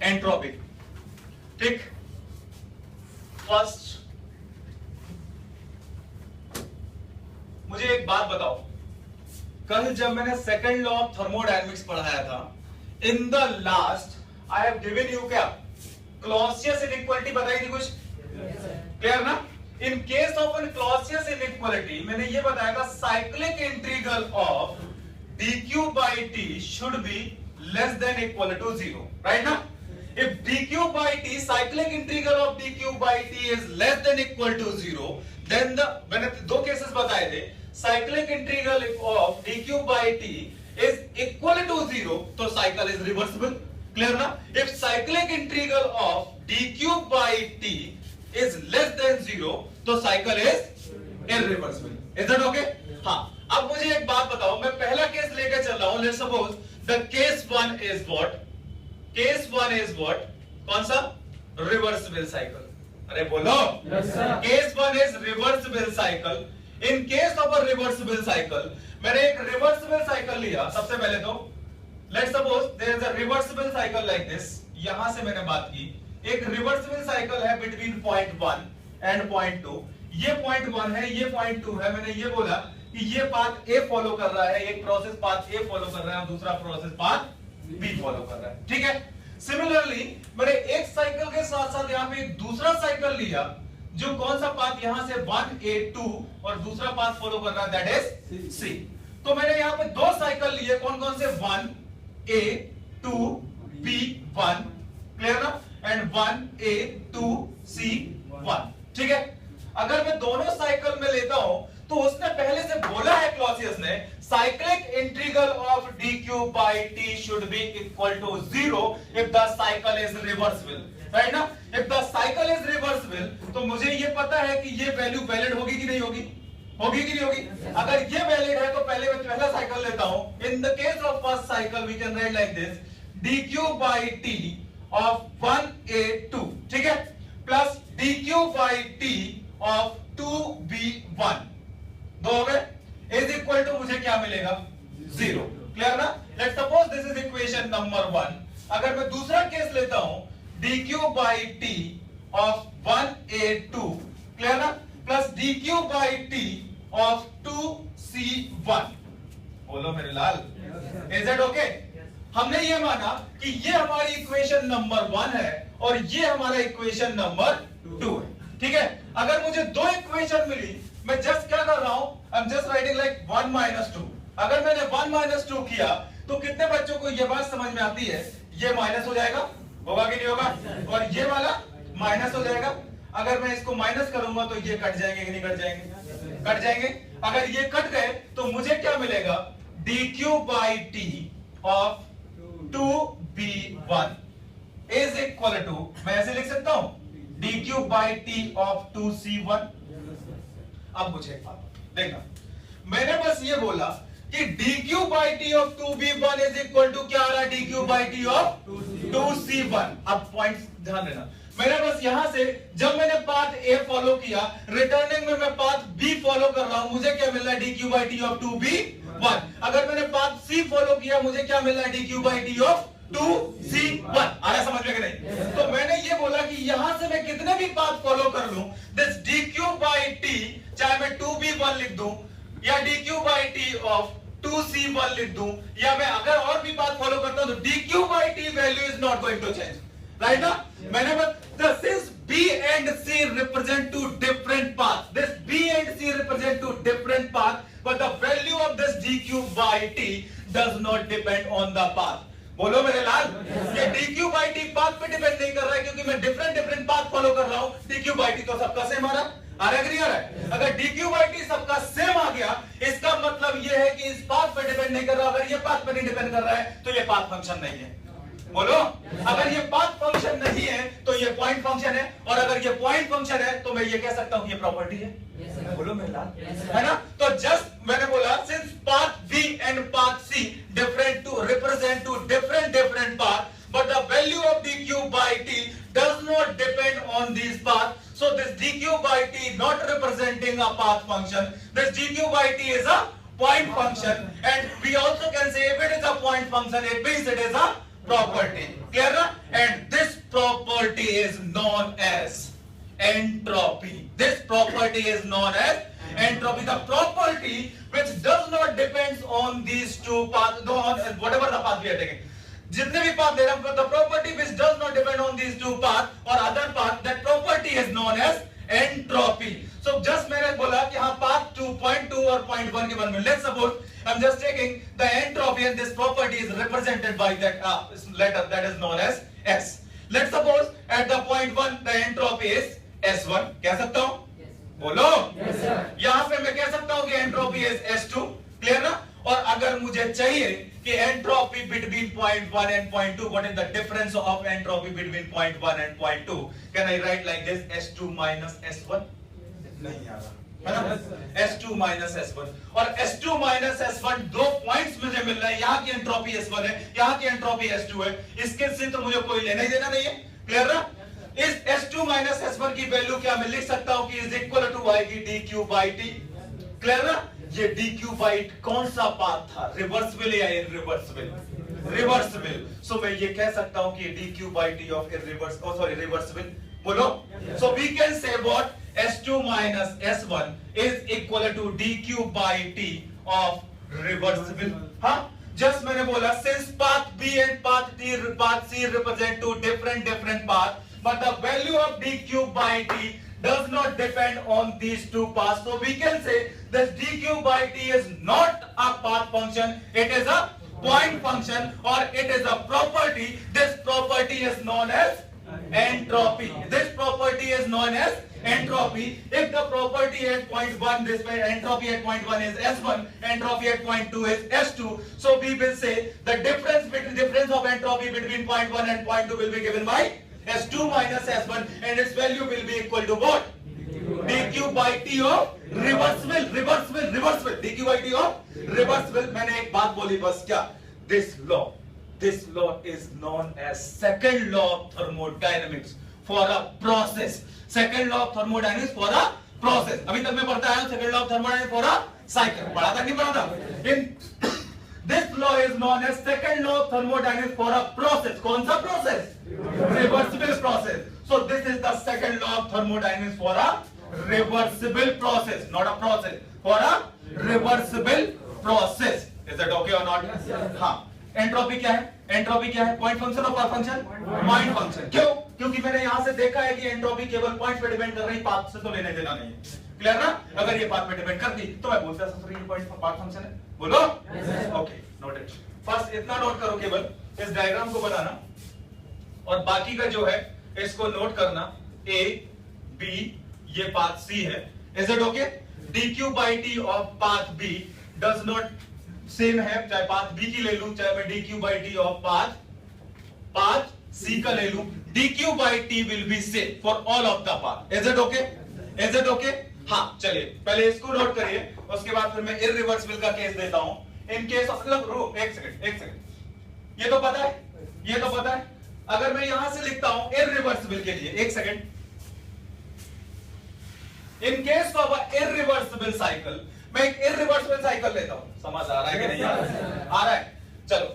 Entropy. ठीक, first मुझे एक बात बताओ, कल जब मैंने सेकंड लॉ ऑफ थर्मोडायनेमिक्स पढ़ाया था, in the last I have given you क्या क्लॉसियस इनइक्वालिटी बताई थी कुछ, क्लियर ना? In case of an Clausius inequality मैंने ये बताया था cyclic integral of dq by t should be less than equal to 0, right ना? If dq by t, cyclic integral of dq by t is less than equal to 0, then the, मैंने दो cases बताए थे, cyclic integral of dq by t is equal to 0, तो cycle is reversible, clear ना? If cyclic integral of dq by t is less than 0, तो cycle is irreversible. Is that okay? हाँ, अब मुझे एक बात बताओ, मैं पहला केस लेकर चल रहा हूं, let's suppose the case 1 is what, case 1 is what, कौन सा? Reversible cycle. अरे बोलो, case 1 is reversible cycle. In case of a reversible cycle, मैंने एक रिवर्सिबल साइकिल लिया। सबसे पहले तो let's suppose there is a reversible cycle like this, यहां से मैंने बात की, एक रिवर्सिबल साइकिल है बिटवीन पॉइंट 1 एंड पॉइंट 2, ये पॉइंट 1 है, ये पॉइंट 2 है। मैंने ये बोला कि ये पाथ ए फॉलो कर रहा है, एक प्रोसेस पाथ ए फॉलो कर रहा है, दूसरा प्रोसेस पाथ बी फॉलो कर रहा है, ठीक है? सिमिलरली मैंने एक साइकिल के साथ साथ यहाँ पे एक दूसरा साइकिल लिया, जो कौन सा पाथ यहां से 1A2 और दूसरा पाथ फॉलो कर रहा है, दैट इज सी। तो मैंने यहाँ पे दो साइकिल लिए, कौन कौन से? 1A2B1, क्लियर ना? एंड 1A2C1, ठीक है? अगर मैं दोनों साइकिल में लेता हूं तो उसने पहले से बोला है क्लॉसियस ने, cyclic integral of dq by t should be equal to 0 if the cycle is reversible, right ना? if the cycle is reversible, तो मुझे ये पता है कि ये वैल्यू वैलिड होगी कि नहीं होगी, होगी कि नहीं होगी? अगर ये वैलिड है तो पहले मैं पहला साइकिल लेता हूं। In the case of first cycle we can write like this, dq by t of 1A2, ठीक है, plus dq by t of 2B1, दो हो गए, इज इक्वल टू मुझे क्या मिलेगा? 0, क्लियर ना? Let's suppose this is equation number 1। अगर मैं दूसरा केस लेता हूं, dq by t of 1A2, clear ना, plus dq by t of 2C1, बोलो मेरे लाल, इज इट ओके? हमने ये माना कि ये हमारी इक्वेशन नंबर 1 है और ये हमारा इक्वेशन नंबर 2 है, ठीक है? अगर मुझे दो इक्वेशन मिली, मैं जस्ट क्या कर रहा हूं, I am just writing like 1 - 2। अगर मैंने 1 - 2 किया तो कितने बच्चों को यह बात समझ में आती है, ये माइनस हो जाएगा, होगा कि नहीं होगा? और ये वाला माइनस हो जाएगा। अगर मैं इसको माइनस करूंगा तो ये कट जाएंगे कि नहीं कट जाएंगे? कट जाएंगे। अगर ये कट गए तो मुझे क्या मिलेगा? dq by t of 2B1 is equal to, मैं ऐसे लिख सकता हूं, dq by t of 2C1। अब मुझे एक बात देखना, मैंने बस ये बोला कि dq by t of 2B1 is equal to क्या आ रहा है? dq by t of 2C1। अब पॉइंट ध्यान देना, मैंने बस यहां से जब मैंने पाथ A फॉलो किया, रिटर्निंग में मैं पाथ B फॉलो कर रहा हूं, मुझे क्या मिल रहा है? dq by t of 2B1। अगर मैंने पाथ C फॉलो किया, मुझे क्या मिल रहा है? dq by t of 2C1। आया समझ में कि नहीं? तो मैंने ये बोला कि यहां से मैं कितने भी पाथ फॉलो कर लूं, दिस dq by t, चाहे मैं 2B1 लिख दूं या dq by t of 2C1 लिख दूं, या मैं अगर और भी पाथ फॉलो करता हूं तो dq by t value is not going to change, right ना? मैंने since B and C represent two different paths, this B and C represent two different paths, but the value of this dq by t does not depend on the path। बोलो मेरे लाल, ये dq by t path पे depend नहीं कर रहा है, क्योंकि मैं डिफरेंट पाथ फॉलो कर रहा हूं। dq by t तो सबका सेम आ रहा है कि नहीं आ रहा है? अगर dq by t सबका सेम आ गया, इसका मतलब ये है कि इस पाथ पे डिपेंड नहीं कर रहा। अगर ये पाथ पे नहीं डिपेंड कर रहा है तो ये पाथ फंक्शन नहीं है। बोलो, अगर ये पाथ फंक्शन नहीं है तो ये पॉइंट फंक्शन है, और अगर ये पॉइंट फंक्शन है तो मैं ये कह सकता हूं ये प्रॉपर्टी है। बोलो मेरे लाल, है ना? तो जस्ट मैंने बोला, since path B and path C different to represent two different path, but the value of dq by t does not depend on these paths, so this dq by t not representing a path function, this dq by t is a point function, and we also can say if it is a point function, it means it is a property, clear na? And this property is known as entropy. This property is known as entropy. The property which does not depends on these two paths, on whatever the path we are taking. जितने भी path ले रहे हैं, the property which does not depend on these two paths or other path, that property is known as entropy. So just मैंने बोला कि हाँ path 2, 0.2 और 0.1 के बारे में. Let's suppose I'm just taking the entropy and this property is represented by that letter that is known as S. Let's suppose at the 0.1 the entropy is S1. कह सकता हूँ? बोलो. Yes, sir. यहाँ पे मैं कह सकता हूँ कि entropy is S2. Clear ना? और अगर मुझे चाहिए कि entropy between 0.1 and 0.2, what is the difference of entropy between 0.1 and 0.2? Can I write like this? S2 minus S1? नहीं आ रहा है ना? S2 minus S1 और S2 minus S1 दो पॉइंट्स मुझे मिल रहे हैं. यहाँ की एंट्रोपी S1 है, यहाँ की एंट्रोपी S2 है. इसके से तो मुझे कोई लेना ही देना नहीं है. क्लियर ना? इस S2 minus S1 की वैल्यू क्या मैं लिख सकता हूँ कि इज इक्वल टू आएगी dq by t. क्लियर ना? ये dq by t कौन सा पाथ था? रिवर्सिबल या इररिवर्सिबल? रिवर्सिबल. सो मैं ये कह सकता हूँ कि dq by t of reversible. बोलो. So we can say what? S2 minus S1 is equal to dq by t of reversible. हाँ? Just मैंने बोला since path B and path C represent two different paths, but the value of dq by t does not depend on these two paths. So we can say that dq by t is not a path function. It is a point function or it is a property. This property is known as entropy. This property is known as entropy. If the property at 0.1, this entropy at 0.1 is S1, entropy at 0.2 is S2. So we will say the difference of entropy between 0.1 and 0.2 will be given by S2 minus S1 and its value will be equal to what? dq by t of reversible. dq by t of reversible. मैंने एक बात बोली बस क्या? This law is known as second law of thermodynamics for a process. Second law of thermodynamics for a process. अभी तक मैं पढ़ता आया हूँ second law of thermodynamics for a cycle. पढ़ा था नहीं पढ़ा था? This law is known as second law of thermodynamics for a process. कौन सा process? Reversible process. So this is the second law of thermodynamics for a reversible process, not a process. For a reversible process. Is that okay or not? हाँ. Entropy क्या है? Entropy क्या है? Point function और path function? Point function. क्यों? क्योंकि मैंने यहां से देखा है कि एंट्रोपी केवल पॉइंट पे डिपेंड कर रही, पाथ से तो लेने देना नहीं है. क्लियर ना? अगर ये पाथ पे डिपेंड करती तो मैं बोलता सर ये पॉइंट पाथ फंक्शन है. बोलो. Okay, noted. फर्स्ट इतना नोट करो केवल इस डायग्राम को बनाना और बाकी का जो है इसको नोट करना. ए बी ये पाथ सी है. Is it okay? dq by t of path b does not same है, चाहे पाथ बी की ले लूं चाहे मैं dq by t of path c का ले लूं. dq by t will be same for all of the path. Is it okay? Is it okay? हाँ, चलिए पहले इसको नोट करिए, उसके बाद फिर मैं इररिवर्सिबल का केस देता हूं. इन केस ऑफ एक सेकंड. ये तो पता है. अगर मैं यहां से लिखता हूं इररिवर्सिबल के लिए, एक second. In case of irreversible cycle मैं एक इररिवर्सिबल साइकिल लेता हूं. समझ आ रहा है कि नहीं आ रहा है? चलो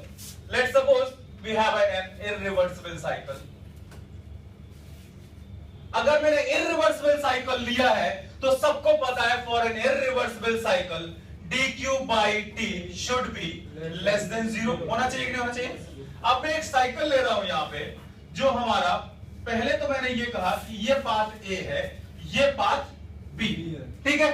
let's suppose we have an irreversible cycle. अगर मैंने इररिवर्सिबल साइकिल लिया है तो सबको पता है for an irreversible cycle dq by t should be less than 0. होना चाहिए कि नहीं होना चाहिए? अब मैं एक साइकिल ले रहा हूं यहां पे जो हमारा, पहले तो मैंने ये कहा कि ये पाथ A है, ये पाथ B. ठीक है.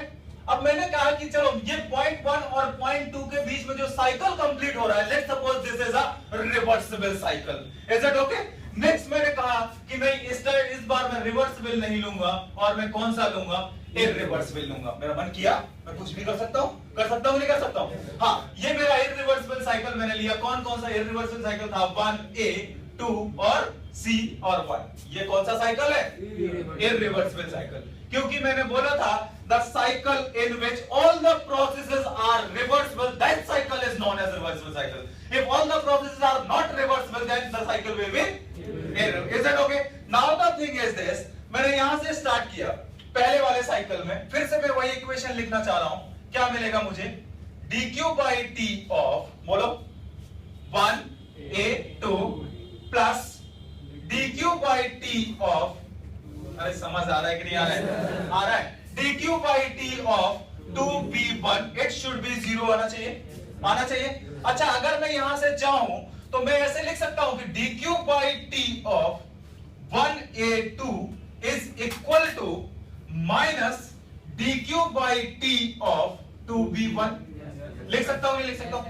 अब मैंने कहा कि चलो ये 0.1 और 0.2 के बीच में जो साइकिल कंप्लीट हो रहा है, let's suppose this is a reversible cycle. Is it okay? Next मैंने कहा कि मैं इस बार मैं रिवर्सिबल नहीं लूंगा और मैं कौन सा लूंगा? इररिवर्सिबल लूंगा. मेरा मन किया मैं कुछ भी कर सकता हूं नहीं कर सकता हूं? हाँ, ये मेरा इररिवर्सिबल साइकिल मैंने लिया. कौन सा इररिवर्सिबल साइकिल था? 1A 2 और C और 1. ये कौन सा साइकिल है? Irreversible cycle. क्योंकि मैंने बोला था the cycle in which all the processes are reversible, that cycle is known as reversible cycle. If all the processes are not reversible, then the cycle will be irreversible. Is that okay? Now the thing is this, मैंने यहां से start किया पहले वाले cycle में, फिर से मैं वही इक्वेशन लिखना चाह रहा हूं. क्या मिलेगा मुझे? dq by t of, बोलो, 1a2 plus dq by t T of, अरे समझ आ रहा है कि नहीं आ रहा है? आ रहा है। dq by t of 2v1 it should be 0 आना चाहिए, आना चाहिए। अच्छा अगर मैं यहां से चाहूं तो मैं ऐसे लिख सकता हूं कि dq by t of 1a2 is equal to minus dq by t of 2v1। लिख सकता हूं, नहीं लिख सकता हूं?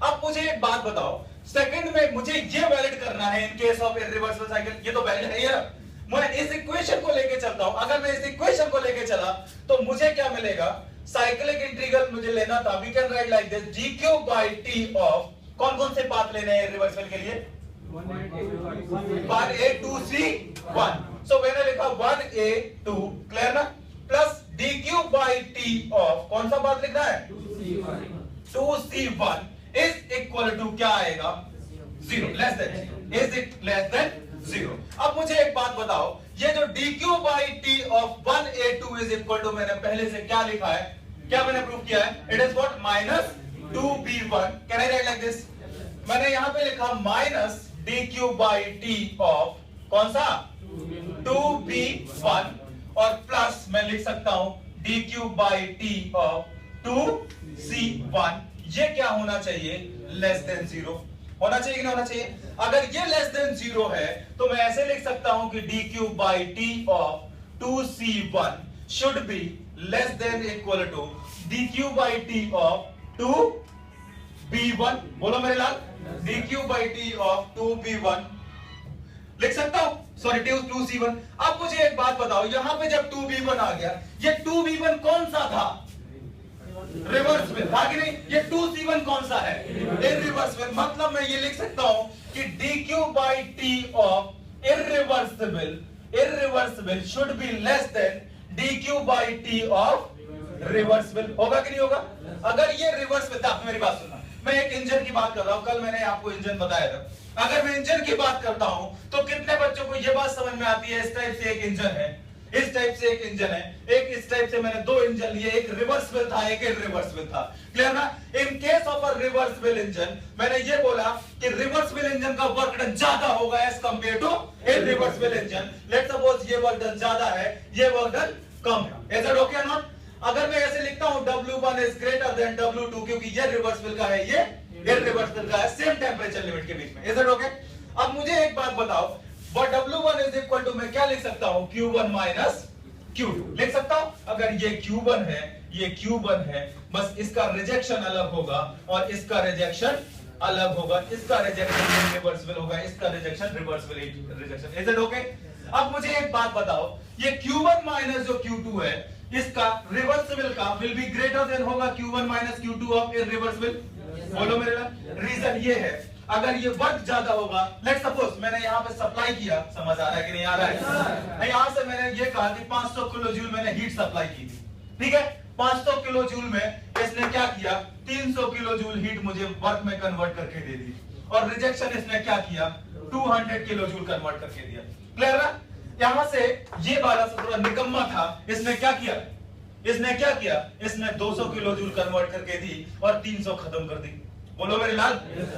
अब मुझे एक बात बताओ, सेकंड में मुझे ये वैलिड करना है इन केस ऑफ इरिवर्सिबल साइकिल, ये तो वैलिड है यार। मैं इस इक्वेशन को लेके चलता हूं, अगर मैं इस इक्वेशन को लेके चला तो मुझे क्या मिलेगा? साइक्लिक इंटीग्रल मुझे लेना था, we can write like this dq by t of, कौन कौन से पाथ लेने हैं इरिवर्सिबल के लिए? 1a2c1, सो मैंने लिखा 1a2, क्लियर ना? Plus dq by t of कौन सा पाथ लिखना है? 2c1 इज इक्वल टू क्या आएगा? 0, less than, is it less than 0। अब मुझे एक बात बताओ, ये जो dq by t of 1a2 is equal to मैंने पहले से क्या लिखा है, क्या मैंने प्रूव किया है? It is what? Minus 2b1। Can I right like this? मैंने यहां पे लिखा minus dq by t of कौन सा? 2b1 और प्लस मैं लिख सकता हूं dq by t of 2c1। ये क्या होना चाहिए? लेस देन 0 होना चाहिए कि नहीं होना चाहिए? अगर ये लेस देन 0 है तो मैं ऐसे लिख सकता हूं कि dq by t of 2c1 should be less than equal to dq by t of 2b1। बोलो मेरे लाल, dq by t of 2b1 लिख सकता हूं, सॉरी 2c1। अब मुझे एक बात बताओ, यहां पे जब 2b1 आ गया, ये 2b1 कौन सा था? रिवर्सिबल था कि नहीं? ये 2c1 कौन सा है? इरिवर्सिबल। मतलब मैं ये लिख सकता हूं कि dq by t of irreversible should be less then dq by t of reversible. होगा कि नहीं होगा? अगर ये रिवर्सिबल था, मेरी बात सुनना, मैं एक इंजन की बात कर रहा हूं, कल मैंने आपको इंजन बताया था। अगर मैं इंजन की बात करता हूं तो कितने बच्चों को यह बात समझ में आती है? इस टाइप से एक इंजन है, इस टाइप से एक इंजन है, एक इस टाइप से मैंने दो इंजन लिए, एक रिवर्सिबल था, एक इरिवर्सिबल था। क्लियर ना? In case of a reversible engine मैंने ये बोला कि रिवर्सिबल इंजन का वर्क डन ज्यादा होगा as compare to irreversible engine. Let's suppose ये वर्क डन ज्यादा है, ये वर्क डन कम है। इज इट ओके और नॉट? अगर मैं ऐसे लिखता हूं W1 is greater than W2, क्योंकि ये रिवर्सिबल का है, ये इरिवर्सिबल का है, सेम टेंपरेचर लिमिट के बीच में। Is it okay? अब मुझे एक बात बताओ, But W1 is equal to मैं क्या लिख सकता हूं? Q1 माइनस Q2 लिख सकता हूं। अगर ये Q1 है, ये Q1 है, बस इसका रिजेक्शन अलग होगा और इसका रिजेक्शन अलग होगा, इसका रिजेक्शन रिवर्सिबल होगा, इसका rejection reversible rejection. Is it okay? अब मुझे एक बात बताओ, ये Q1 माइनस जो Q2 है, इसका रिवर्सिबल का विल बी ग्रेटर देन होगा Q1 minus Q2 of irreversible. बोलो मेरे लिए, रीजन ये है, अगर ये वर्क ज्यादा होगा, लेट्स सपोज मैंने यहाँ पे सप्लाई किया, समझ आ रहा है कि नहीं आ रहा है? यहाँ से मैंने ये कहा कि 500 किलो जूल मैंने हीट सप्लाई की थी, ठीक है? 500 किलो जूल में इसने क्या किया? 300 किलो जूल हीट मुझे वर्क में कन्वर्ट करके दे दी, और रिजेक्शन इसने क्या किया? 200 किलो जूल कन्वर्ट करके दिया। क्लियर है? यहाँ से ये वाला थोड़ा निकम्मा था, इसने क्या किया? इसने क्या किया? इसने 200 किलो जूल कन्वर्ट करके दी और 300 खत्म कर दी। बोलो मेरे लाल,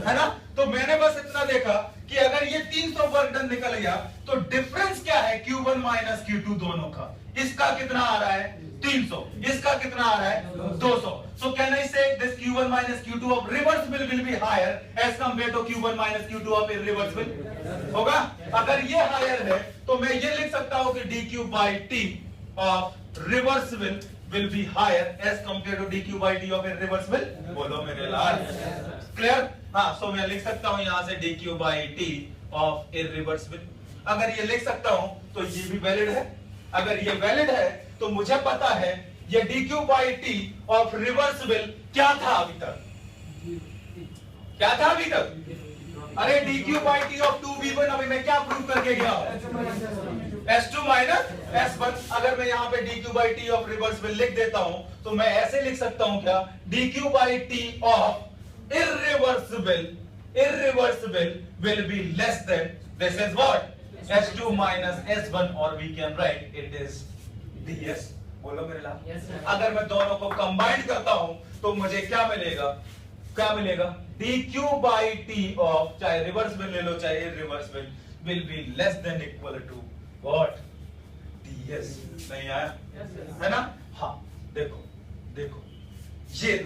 है ना? तो मैंने बस इतना देखा कि अगर ये 300 वर्क डन निकल गया तो डिफरेंस क्या है Q1 माइनस Q2 दोनों का? इसका कितना आ रहा है? 300, इसका कितना आ रहा है? 200। सो can I say this Q1 minus Q2 of reversible will be higher as compare to Q1 minus Q2 of irreversible? होगा? अगर ये हायर है तो मैं ये लिख सकता हूं कि dq by t of reversible will be higher as compared to dq by t of irreversible। बोलो मेरे लाल, क्लियर? हाँ, सो मैं लिख सकता हूं यहां से dq by t of irreversible। अगर ये लिख सकता हूं तो ये भी वैलिड है। अगर ये वैलिड है तो मुझे पता है ये dq by t of reversible क्या था अभी तक? क्या था अभी तक? अरे dq by t of 2v1 अभी मैं क्या प्रूव करके गया हूं? S2 minus S1। अगर मैं यहाँ पे dq by t of reversible लिख देता हूं तो मैं ऐसे लिख सकता हूं क्या? dq by t of irreversible will be less than this is what? S2 minus S1, or we can write it is ds। बोलो मेरे लाल, अगर मैं दोनों को कंबाइन करता हूं तो मुझे क्या मिलेगा? क्या मिलेगा? dq by t ऑफ, चाहे रिवर्सिबल ले लो चाहे irreversible, will be less than equal to what? TS. नहीं आया? है ना? हाँ, देखो देखो, ये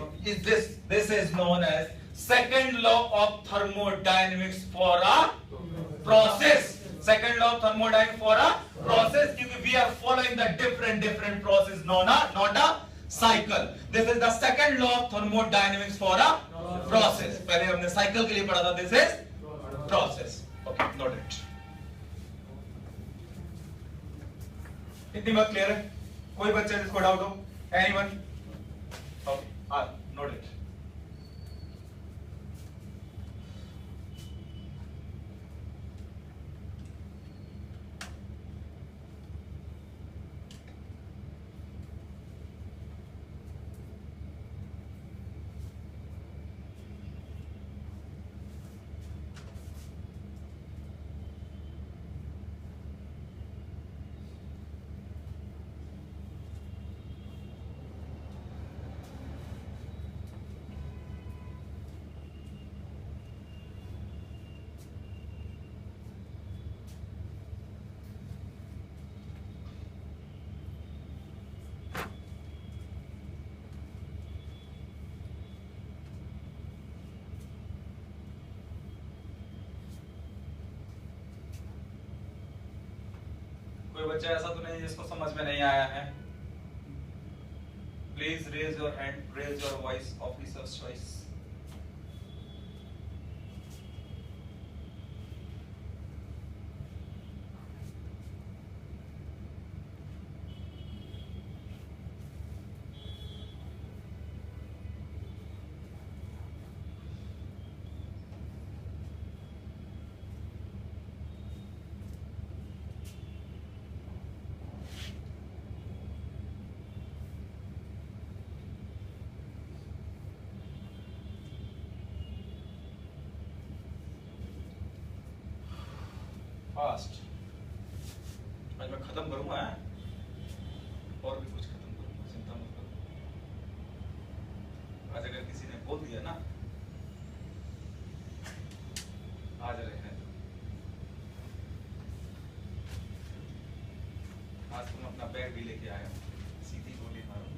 this is known as second law of thermodynamics for a process. Second law of thermodynamics for a process, क्योंकि we are following the different process, not a cycle. This is the second law of thermodynamics for a process. पहले हमने cycle के लिए पढ़ा था, this is process. Okay, note it. इतनी बात clear है? कोई बच्चा जिसको डाउट हो? एनीवन? Okay, note it. कोई बच्चा ऐसा तो नहीं जिसको समझ में नहीं आया है? Please raise your hand, raise your voice, officers choice. Fast. आज मैं खत्म करूंगा, और भी कुछ खत्म करूंगा, चिंता मत करो। आज अगर किसी ने बोल दिया ना, आज रहने दो। आज तुम अपना बैग भी लेके आए हो, सीधी गोली मारो।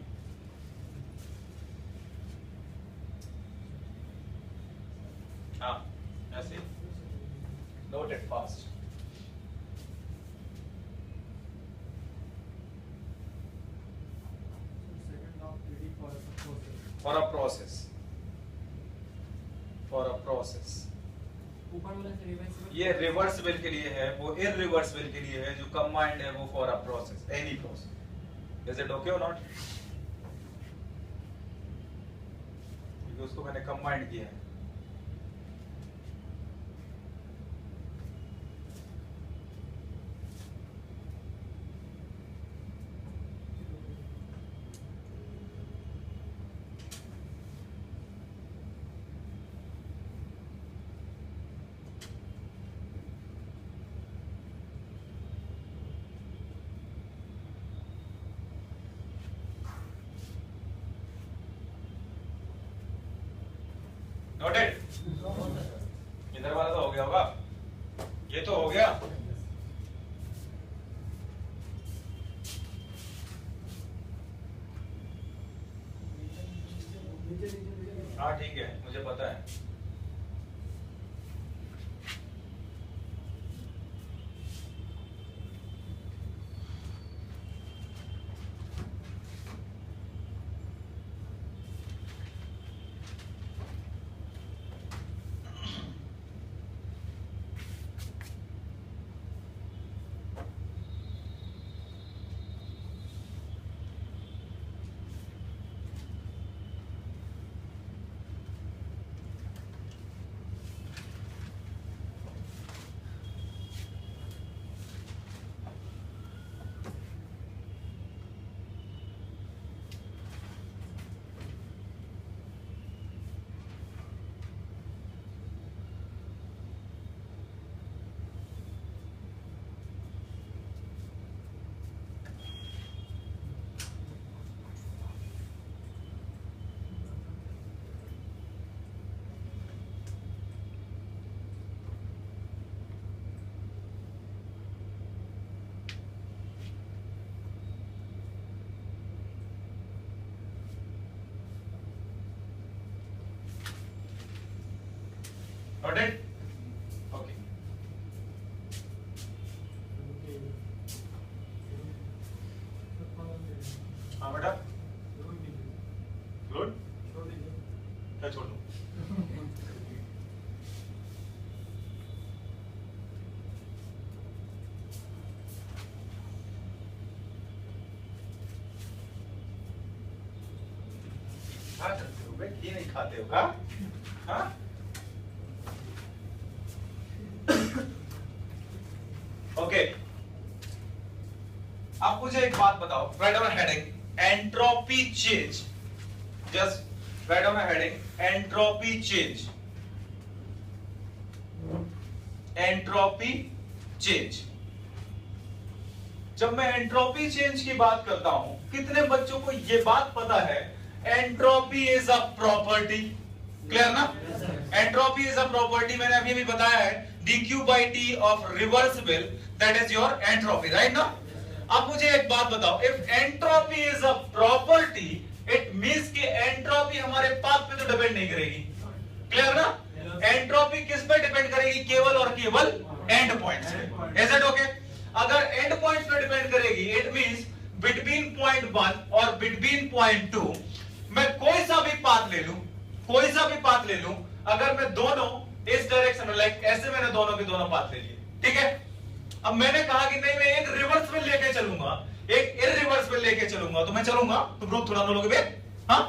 हाँ, ऐसे note it fast. For a process, for a process। ये रिवर्सिबल के लिए है, वो इररिवर्सिबल के लिए है, जो कंबाइंड है वो for a process, any process. Is it okay और नॉट? क्योंकि उसको मैंने कंबाइंड किया है। नोटेड? इधर वाला तो हो गया होगा, ये तो हो गया। हाँ ठीक है, मुझे पता है। क्या करते हो बे, ये नहीं खाते हो? हाँ ओके अब मुझे एक बात बताओ, write down heading entropy change, just write down heading entropy change, entropy change. जब मैं एंट्रोपी चेंज की बात करता हूं, कितने बच्चों को यह बात पता है entropy is a property? Clear ना? एंट्रोपी इज अ प्रॉपर्टी, मैंने अभी भी बताया है, dq by t of reversible, that is your entropy, right ना? अब मुझे एक बात बताओ, if entropy is a property, it means कि entropy हमारे पाथ पे तो डिपेंड नहीं करेगी। क्लियर ना? एंट्रोपी किस पे डिपेंड करेगी? केवल और केवल एंड पॉइंट्स पे। Is it okay? अगर एंड पॉइंट्स पे डिपेंड करेगी, इट मींस बिटवीन पॉइंट 1 और बिटवीन पॉइंट 2 मैं कोई सा भी पाथ ले लूं, कोई सा भी पाथ ले लूं, अगर मैं दोनों इस डायरेक्शन में, लाइक ऐसे मैंने दोनों के दोनों पाथ ले लिए, ठीक है? अब मैंने कहा कि नहीं मैं एक रिवर्सिबल लेके चलूंगा, एक इररिवर्सिबल लेके चलूंगा, तो मैं चलूंगा तो ग्रुप थोड़ा लोगे बे, हाँ?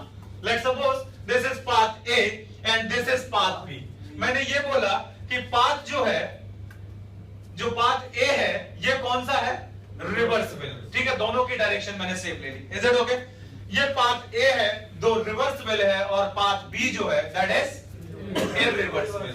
Let's suppose this is path A and this is path B. मैंने ये बोला कि पाथ जो है, जो पाथ ए है, ये कौन सा है? रिवर्सिबल, ठीक है? दोनों की डायरेक्शन मैंने सेम ले ली। Is it okay? ये पाथ ए है, दो रिवर्सिबल है, और पाथ बी जो है दैट इज इररिवर्सिबल,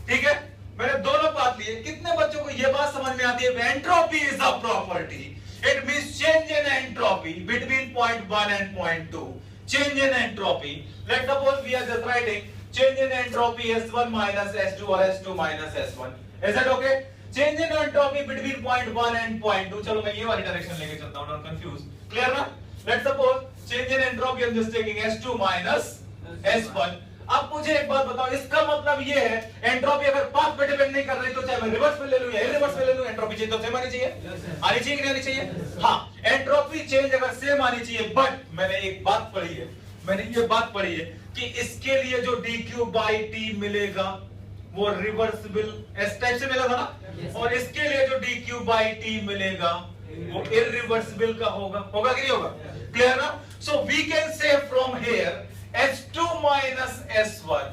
ठीक है? मैंने दोनों पाथ लिए। कितने बच्चों को यह बात समझ में आती है entropy is a property, it means change in entropy between point 1 and point 2, change in entropy. Let's suppose we are just writing change in entropy S1 minus S2 or S2 minus S1, is that okay? Change in entropy between point 1 and point 2, चलो मैं ये वाली direction लेके चलता हूं, don't confuse, clear ना? Let's suppose change in entropy I'm just taking S2 minus S1। अब मुझे एक बात बताओ, इसका मतलब ये है एंट्रोपी अगर पाथ पे डिपेंड नहीं कर रही तो चाहे मैं रिवर्स में ले लूं या इररिवर्स में ले लूं, एंट्रोपी चेंज तो सेम आनी चाहिए, आनी चाहिए कि नहीं आनी चाहिए? हाँ, एंट्रोपी चेंज अगर सेम आनी चाहिए, बट मैंने एक बात पढ़ी है, मैंने ये बात पढ़ी है कि इसके लिए जो dq by t मिलेगा वो रिवर्सिबल इस टाइप से मिला था ना, और इसके लिए जो dq by t मिलेगा वो इररिवर्सिबल का होगा, होगा कि नहीं होगा? क्लियर ना? So we can say from here S2 minus S1,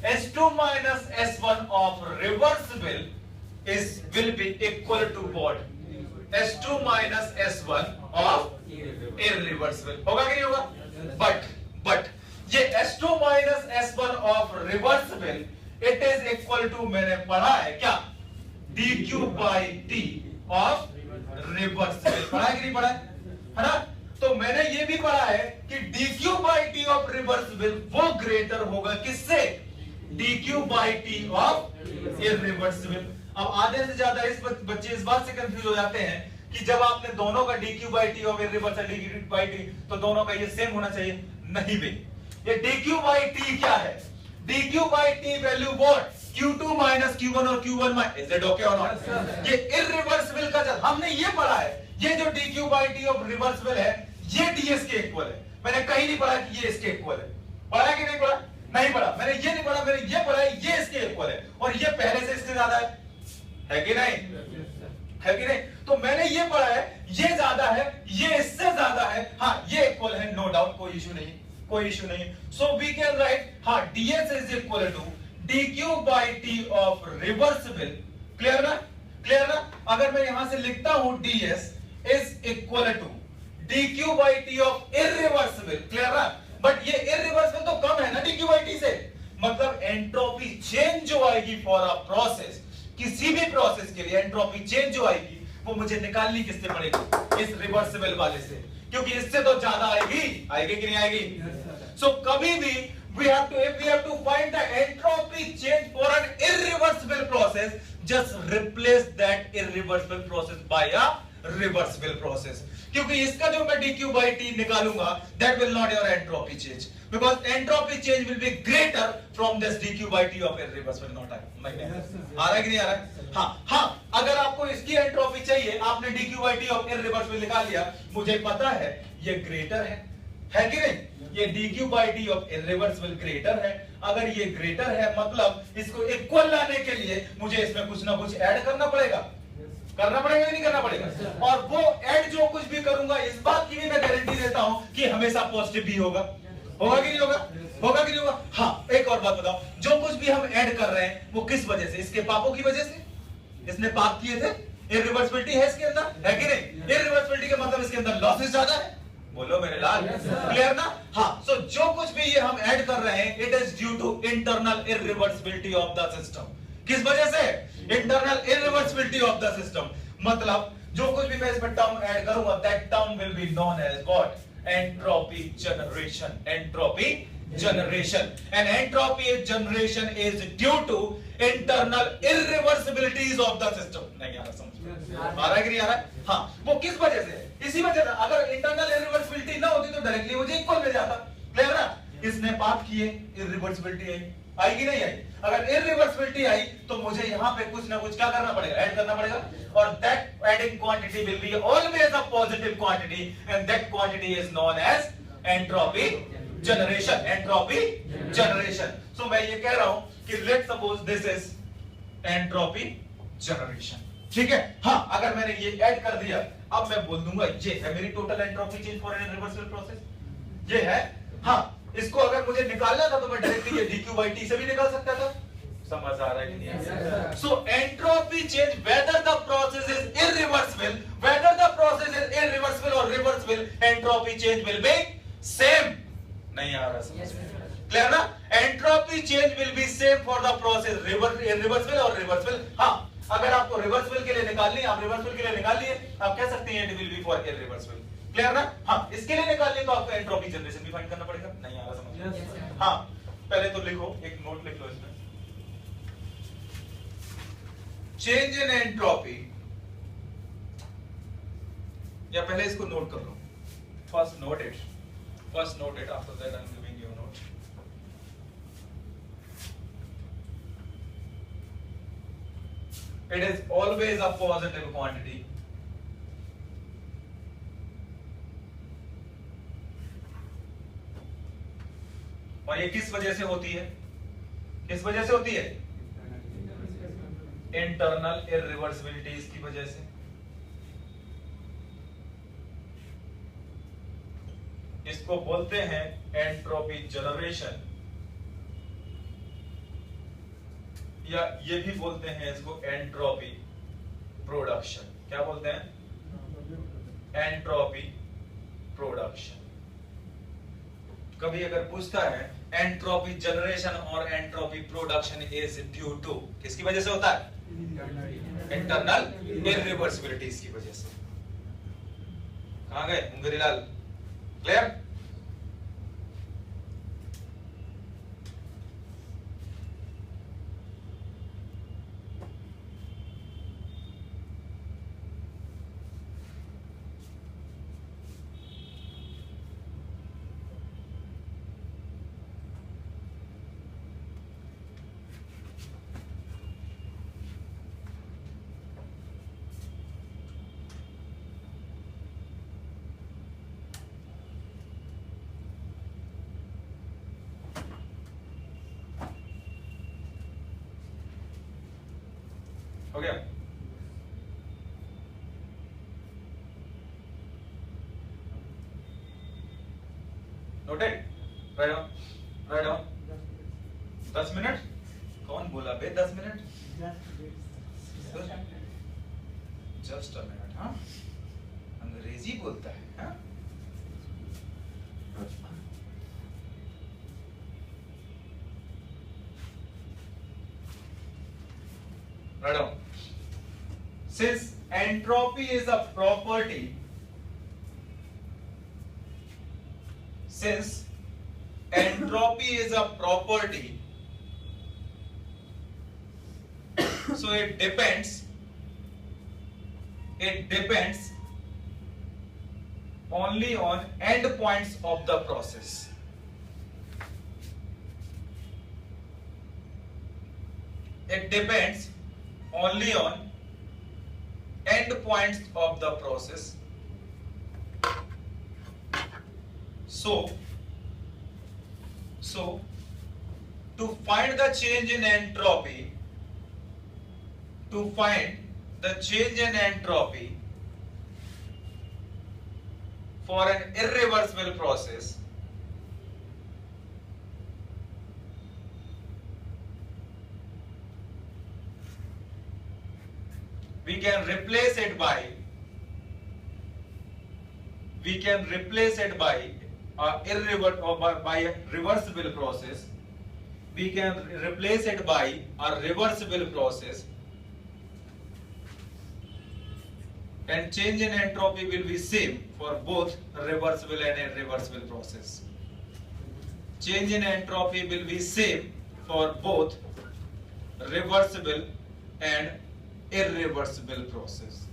S2 minus S1 of reversible is will be equal to what? S2 minus S1 of irreversible, होगा कि नहीं होगा? बट ये S2 minus S1 of reversible it is equal to, मैंने पढ़ा है क्या? dq by t of reversible, पढ़ा है कि नहीं पढ़ा है ना? तो मैंने ये भी पढ़ा है कि dq by t of reversible वो ग्रेटर होगा किससे? dq by t of irreversible। अब आधे से ज्यादा इस बच्चे इस बात से कंफ्यूज हो जाते हैं कि जब आपने दोनों का dq by t of irreversible dq by t तो दोनों का ये सेम होना चाहिए, नहीं भाई, ये dq by t क्या है? dq by t value what? q2 minus q1 और q1 minus, is it okay or not? ये irreversible का जब हमने ये पढ़ा है, ये जो dq by t of reversible है ये ds के इक्वल है। मैंने कहीं नहीं पढ़ा कि ये इसके इक्वल है, पढ़ा कि नहीं पढ़ा? नहीं पढ़ा। मैंने ये नहीं पढ़ा, मैंने ये पढ़ा है ये इसके इक्वल है, और ये पहले से इससे ज्यादा है कि नहीं? है कि नहीं? तो मैंने ये पढ़ा है ये ज्यादा है, ये इससे ज्यादा है, हाँ ये इक्वल है, नो डाउट, कोई इशू नहीं, कोई इशू नहीं। सो वी कैन राइट, हाँ ds is equal to dq by t of reversible, clear ना? क्लियर ना? अगर मैं यहां से लिखता हूं ds is equal to dq by t of irreversible, clear ना? बट ये irreversible तो कम है ना dq by t से, मतलब एंट्रोपी चेंज जो आएगी फॉर अ प्रोसेस, किसी भी प्रोसेस के लिए एंट्रोपी चेंज जो आएगी वो मुझे निकालनी किससे पड़ेगी? इस रिवर्सिबल वाले से, क्योंकि इससे तो ज्यादा आएगी, आएगी कि नहीं आएगी? सो कभी भी we have to, if we have to find the entropy change for an irreversible process, just replace that irreversible process by a reversible process, क्योंकि इसका जो मैं dq by t निकालूंगा that will not your entropy change, because entropy change will be greater from this dq by t of irreversible, not आ रहा है कि नहीं आ रहा है? हाँ, अगर आपको इसकी एंट्रोपी चाहिए, आपने dq by t of irreversible निकाल लिया, मुझे पता है ये ग्रेटर है कि नहीं? ये dq by t of irreversible greater है। अगर ये ग्रेटर है मतलब इसको इक्वल लाने के लिए मुझे इसमें कुछ ना कुछ ऐड करना पड़ेगा, करना पड़ेगा नहीं करना पड़ेगा? और वो ऐड जो कुछ भी करूंगा इस बात की भी मैं गारंटी देता हूं कि हमेशा पॉजिटिव भी होगा, होगा कि नहीं होगा? होगा कि नहीं होगा? हाँ, एक और बात बताओ, जो कुछ भी हम ऐड कर रहे हैं वो किस वजह से? इसके पापों की वजह से। इसने पाप किए थे, इररिवर्सिबिलिटी है इसके अंदर, है कि नहीं? इररिवर्सिबिलिटी का मतलब इसके अंदर लॉसेस ज्यादा है। बोलो मेरे लाल, क्लियर ना? हाँ, सो जो कुछ भी ये हम ऐड कर रहे हैं, it is due to internal irreversibility of the system. किस वजह से? Internal irreversibility of the system. मतलब जो कुछ भी मैं इसमें टर्म ऐड करूंगा, that term will be known as what? Entropy generation. Entropy generation, and entropy generation is due to internal irreversibilities of the system। नहीं आ रहा समझ में? आ रहा है कि नहीं आ रहा है? हाँ, वो किस वजह से? इसी वजह से। अगर इंटरनल इररिवर्सिबिलिटी ना होती तो डायरेक्टली मुझे इक्वल मिल जाता। क्लियर ना? इसने पाप किए, इररिवर्सिबिलिटी आई, आई कि नहीं आई? अगर इररिवर्सिबिलिटी आई तो मुझे यहाँ पे कुछ ना कुछ क्या करना पड़ेगा? ऐड करना पड़ेगा, और that adding quantity will be always a positive quantity, and that quantity is known as entropy generation. Entropy generation. So मैं ये कह रहा हूं कि let suppose this is entropy generation, ठीक है? हाँ, अगर मैंने ये ऐड कर दिया, अब मैं बोल दूंगा ये है मेरी total entropy change for an reversible process. ये है। हाँ, इसको अगर मुझे निकालना था तो मैं डायरेक्टली ये dq by t से भी निकाल सकता था। समझ आ रहा है कि नहीं? So entropy change, whether the process is irreversible, whether the process is irreversible और reversible, entropy change will be same. नहीं आ रहा समझ? क्लियर ना? Entropy change will be same for the process reversible और रिवर्सिबल। हाँ, अगर आपको रिवर्सिबल के लिए निकालनी है, आप रिवर्सिबल के लिए निकाल लिए, आप कह सकते हैं it will be for irreversible. Clear ना? हाँ, इसके लिए निकालने तो आपको एंट्रोपी जनरेशन भी फाइंड करना पड़ेगा। नहीं आ रहा समझ? हाँ, पहले तो लिखो, एक नोट लिख लो इसमें, चेंज इन एंट्रोपी, या पहले इसको नोट कर लो। First note it, after that I'm giving you a note. It is always a positive quantity. और ये किस वजह से होती है? किस वजह से होती है? इंटरनल इररिवर्सिबिलिटीज की वजह से। इसको बोलते हैं एंट्रोपी जनरेशन, या ये भी बोलते हैं इसको एंट्रोपी प्रोडक्शन। क्या बोलते हैं? Entropy production. कभी अगर पूछता है एंट्रोपी जनरेशन और entropy production is due to, किसकी वजह से होता है? इंटरनल इररिवर्सिबिलिटीज की वजह से। कहां गए मुंगरीलाल? क्लियर? हो गया? Noted? Write down, write down. 10 minute? कौन बोला बे 10 मिनट? Just a minute. हाँ, अंग्रेजी बोलता है। हाँ, write down. Since entropy is a property, since entropy is a property, so it depends only on endpoints of the process. It depends only on endpoints of the process. So to find the change in entropy, for an irreversible process, we can replace it by by a reversible process. We can replace it by a reversible process, and change in entropy will be same for both reversible and irreversible process. Change in entropy will be same for both reversible and irreversible process.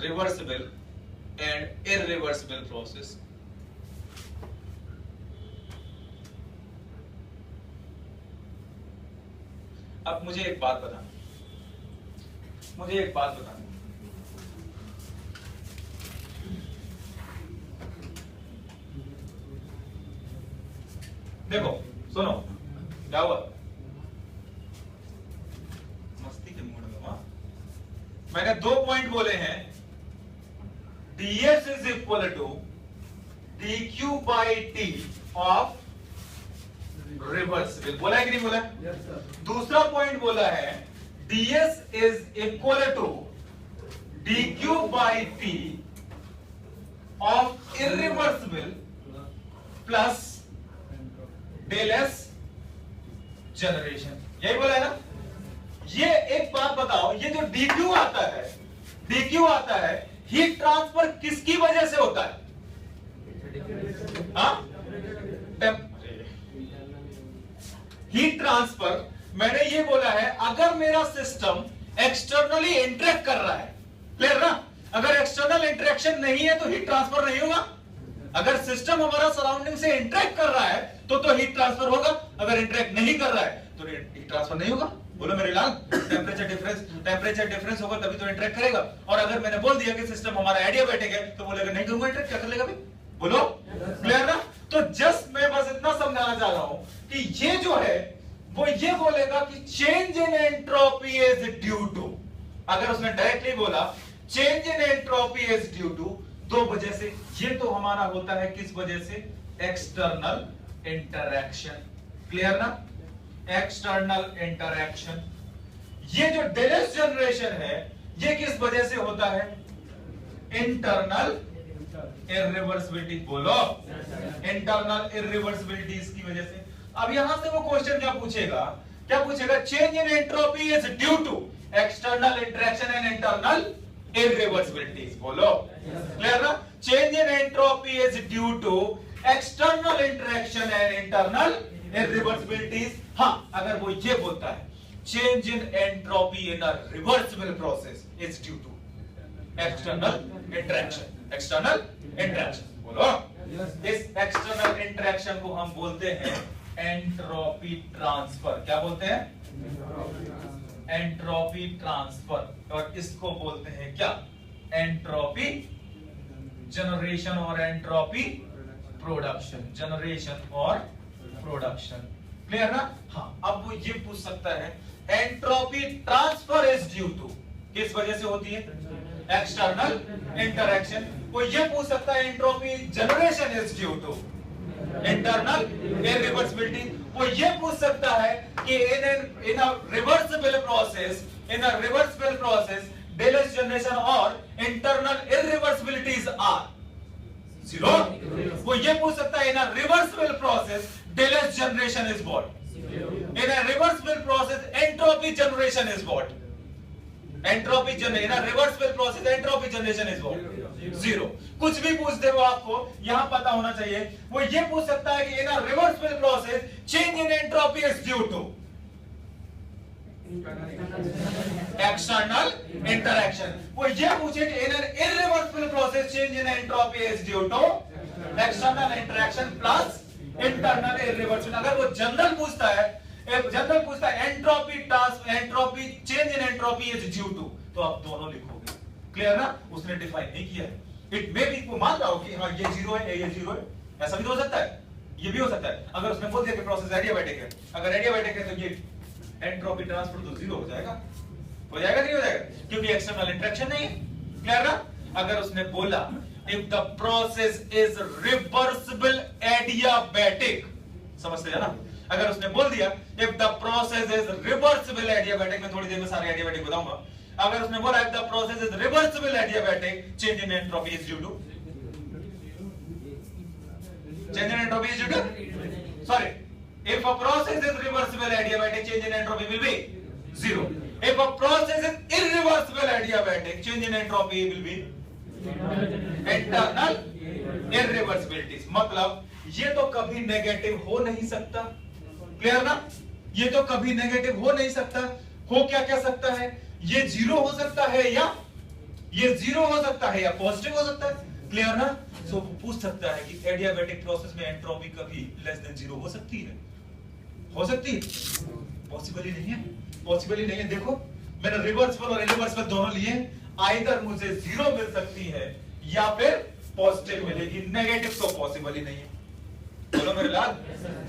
Reversible and irreversible process. अब मुझे एक बात बताना, देखो सुनो क्या हुआ, मस्ती के मूड में। वहां मैंने 2 पॉइंट बोले हैं, ds is equal to dq by t of reversible, बोला है कि नहीं बोला? yes, sir. दूसरा पॉइंट बोला है ds is equal to dq by t of irreversible plus del S generation, यही बोला है ना? ये एक बात बताओ, ये जो dq आता है हीट ट्रांसफर किसकी वजह से होता है? हीट ट्रांसफर, मैंने ये बोला है अगर मेरा सिस्टम एक्सटर्नली इंटरेक्ट कर रहा है, क्लियर ना? अगर एक्सटर्नल इंटरेक्शन नहीं है तो हीट ट्रांसफर नहीं होगा। अगर सिस्टम हमारा सराउंडिंग से इंटरेक्ट कर रहा है तो हीट ट्रांसफर होगा, अगर इंटरेक्ट नहीं कर रहा है तो हीट ट्रांसफर नहीं होगा। बोलो मेरे लाल, टेम्परेचर डिफरेंस होगा तभी तो इंटरेक्ट करेगा। और अगर मैंने बोल दिया कि सिस्टम हमारा एडियाबैटिक है तो बोलेगा नहीं करूंगा इंटरेक्ट, क्या कर लेगा भाई? बोलो क्लियर ना? तो जस्ट मैं बस इतना समझाना चाह रहा हूं कि ये जो है वो ये बोलेगा कि change in entropy is due to, अगर उसने डायरेक्टली बोला change in entropy is due to 2 वजह से, ये तो हमारा होता है किस वजह से? एक्सटर्नल इंटरैक्शन, क्लियर ना? External interaction. ये जो डेलेस जनरेशन है ये किस वजह से होता है? इंटरनल इरिवर्सिबिलिटी, बोलो इंटरनल इरिवर्सिबिलिटी की वजह से। अब यहां से वो क्वेश्चन क्या पूछेगा? Change in entropy is due to external interaction and internal irreversibilities, बोलो क्लियर ना? Change in entropy is due to external interaction and internal irreversibilities. हाँ, अगर वो ये बोलता है change in entropy in a reversible process is due to external interaction, बोलो इस एक्सटर्नल इंटरैक्शन को हम बोलते हैं एंट्रोपी ट्रांसफर। क्या बोलते हैं? Entropy transfer. और इसको बोलते हैं क्या? एंट्रोपी जनरेशन और एंट्रोपी प्रोडक्शन, जनरेशन और प्रोडक्शन, क्लियर ना? हाँ, अब वो ये पूछ सकता है entropy transfer is due to, किस वजह से होती है? External interaction. वो ये पूछ सकता है entropy generation is due to internal irreversibility. वो ये पूछ सकता है कि in a reversible process del S generation और इंटरनल इरिवर्सिबिलिटीज आर 0। वो ये पूछ सकता है in a reversible process del S generation is what? In a reversible process entropy generation is what? Entropy generation in a reversible process entropy generation is what? 0। कुछ भी पूछ दे वो आपको यहां पता होना चाहिए। वो ये पूछ सकता है कि in a reversible process change in entropy is due to external interaction. वो ये पूछे कि in an irreversible process change in entropy is due to external interaction plus internal irreversible. अगर वो जनरल पूछता है entropy change in entropy is due to, तो आप दोनों लिखोगे, क्लियर ना? उसने डिफाइन नहीं किया है। इट मे बी, को मान रहा हो कि हाँ ये 0 है, ये 0 है, ऐसा भी तो हो सकता है, ये भी हो सकता है। अगर उसने बोल दिया कि प्रोसेस एडियाबैटिक है, अगर एडियाबैटिक है तो ये एंट्रोपी ट्रांसफर तो 0 हो जाएगा कि नहीं हो जाएगा? क्योंकि एक्सटर्नल इंटरेक्शन नहीं है, क्लियर ना? अगर उसने बोला if the process is reversible adiabatic, समझते हैं ना? अगर उसने बोल दिया if the process is reversible adiabatic, मैं थोड़ी देर में सारे एडियाबैटिक बताऊंगा, अगर उसने बोला if the process is reversible adiabatic change in entropy is due to, change in entropy is due to, sorry, if a process is reversible adiabatic change in entropy will be 0. If a process is irreversible adiabatic change in entropy will be internal irreversibilities. मतलब ये तो कभी negative हो नहीं सकता, clear ना, ये तो कभी नेगेटिव हो नहीं सकता, हो क्या क्या सकता है, ये जीरो हो सकता है या ये जीरो हो सकता है या पॉजिटिव हो सकता है, क्लियर ना। सो पूछ सकता है कि एडियाबैटिक प्रोसेस में एंट्रोपी कभी लेस देन जीरो हो सकती है, हो सकती है, पॉसिबल ही नहीं है, पॉसिबल ही नहीं है। देखो मैंने रिवर्सिबल और इरिवर्सिबल दोनों लिए, आइदर मुझे जीरो मिल सकती है या फिर पॉजिटिव मिलेगी, नेगेटिव तो पॉसिबल ही नहीं है, बोलो मेरे लाल।